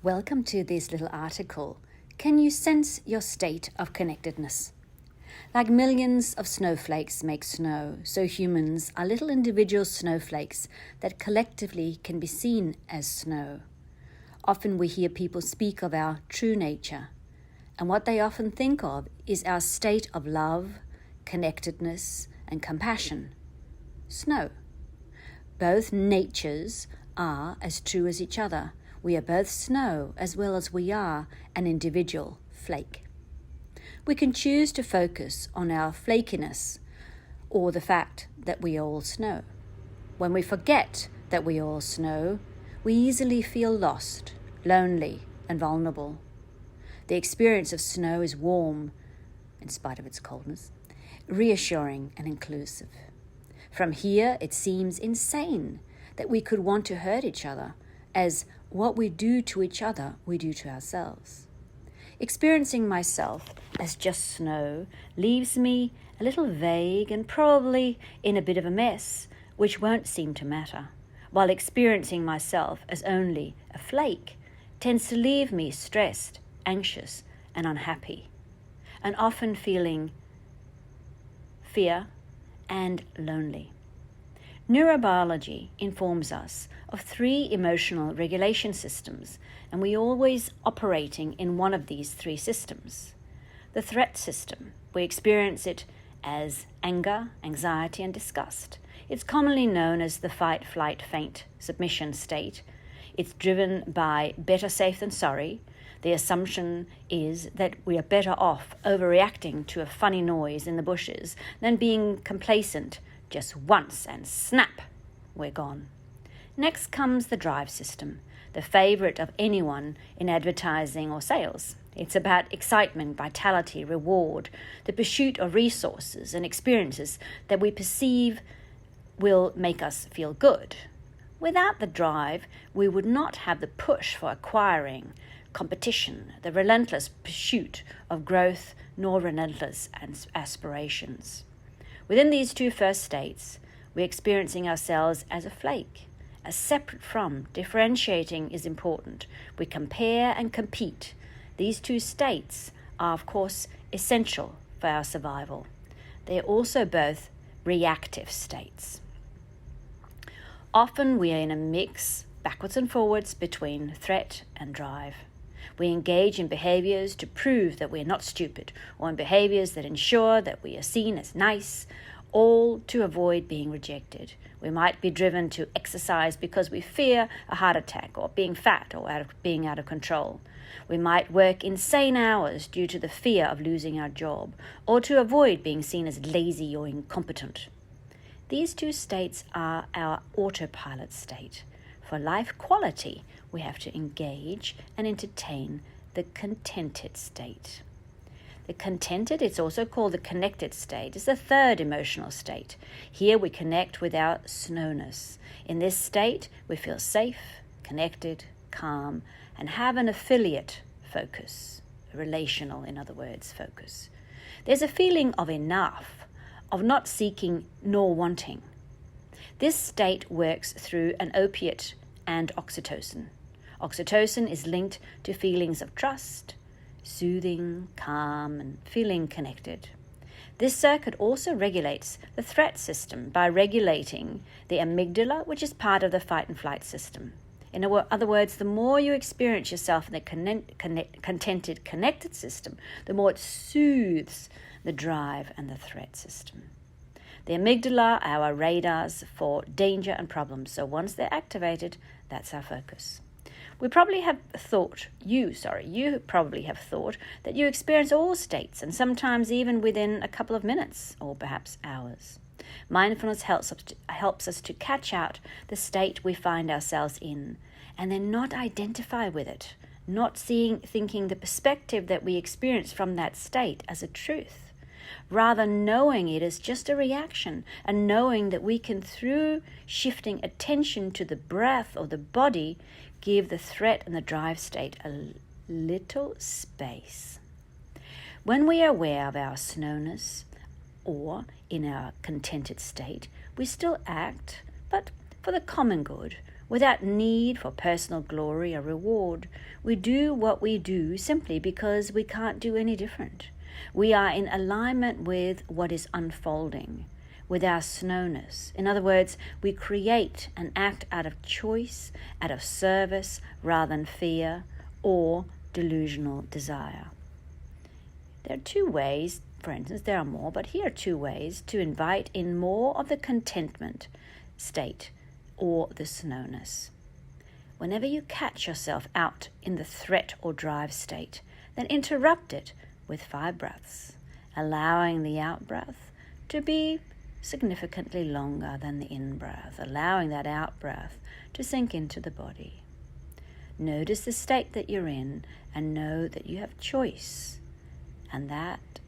Welcome to this little article. Can you sense your state of connectedness? Like millions of snowflakes make snow, so humans are little individual snowflakes that collectively can be seen as snow. Often we hear people speak of our true nature, and what they often think of is our state of love, connectedness, and compassion. Snow. Both natures are as true as each other. We are both snow as well as we are an individual flake. We can choose to focus on our flakiness or the fact that we are all snow. When we forget that we are all snow, we easily feel lost, lonely, and vulnerable. The experience of snow is warm, in spite of its coldness, reassuring and inclusive. From here, it seems insane that we could want to hurt each other, as what we do to each other, we do to ourselves. Experiencing myself as just snow leaves me a little vague and probably in a bit of a mess, which won't seem to matter, while experiencing myself as only a flake tends to leave me stressed, anxious, and unhappy, and often feeling fear and lonely. Neurobiology informs us of 3 emotional regulation systems, and we're always operating in one of these 3 systems. The threat system, we experience it as anger, anxiety, and disgust. It's commonly known as the fight, flight, faint, submission state. It's driven by better safe than sorry. The assumption is that we are better off overreacting to a funny noise in the bushes than being complacent just once and snap, we're gone. Next comes the drive system, the favorite of anyone in advertising or sales. It's about excitement, vitality, reward, the pursuit of resources and experiences that we perceive will make us feel good. Without the drive, we would not have the push for acquiring, competition, the relentless pursuit of growth, nor relentless aspirations. Within these 2 first states, we're experiencing ourselves as a flake, as separate from. Differentiating is important. We compare and compete. These 2 states are, of course, essential for our survival. They are also both reactive states. Often we are in a mix, backwards and forwards, between threat and drive. We engage in behaviors to prove that we are not stupid, or in behaviors that ensure that we are seen as nice, all to avoid being rejected. We might be driven to exercise because we fear a heart attack, or being fat, or being out of control. We might work insane hours due to the fear of losing our job, or to avoid being seen as lazy or incompetent. These 2 states are our autopilot state. For life quality, we have to engage and entertain the contented state. The contented, it's also called the connected state, is the 3rd emotional state. Here we connect with our snowness. In this state, we feel safe, connected, calm, and have an affiliate focus, a relational, in other words, focus. There's a feeling of enough, of not seeking nor wanting. This state works through an opiate and oxytocin. Oxytocin is linked to feelings of trust, soothing, calm, and feeling connected. This circuit also regulates the threat system by regulating the amygdala, which is part of the fight and flight system. In other words, the more you experience yourself in the contented, connected system, the more it soothes the drive and the threat system. The amygdala are our radars for danger and problems, so once they're activated, that's our focus. You probably have thought that you experience all states, and sometimes even within a couple of minutes or perhaps hours. Mindfulness helps us to catch out the state we find ourselves in, and then not identify with it, not thinking the perspective that we experience from that state as a truth. Rather knowing it as just a reaction, and knowing that we can, through shifting attention to the breath or the body, give the threat and the drive state a little space. When we are aware of our snowness or in our contented state, we still act, but for the common good, without need for personal glory or reward. We do what we do simply because we can't do any different. We are in alignment with what is unfolding, with our snowness. In other words, we create and act out of choice, out of service, rather than fear or delusional desire. There are two ways, for instance, there are more, but here are two ways to invite in more of the contentment state or the snowness. Whenever you catch yourself out in the threat or drive state, then interrupt it with 5 breaths, allowing the out-breath to be significantly longer than the in-breath, allowing that out-breath to sink into the body. Notice the state that you're in and know that you have choice, and that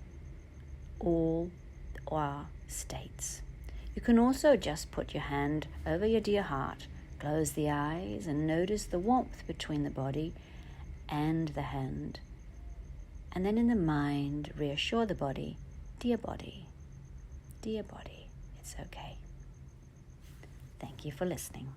all are states. You can also just put your hand over your dear heart, close the eyes, and notice the warmth between the body and the hand. And then in the mind, reassure the body, dear body, it's okay. Thank you for listening.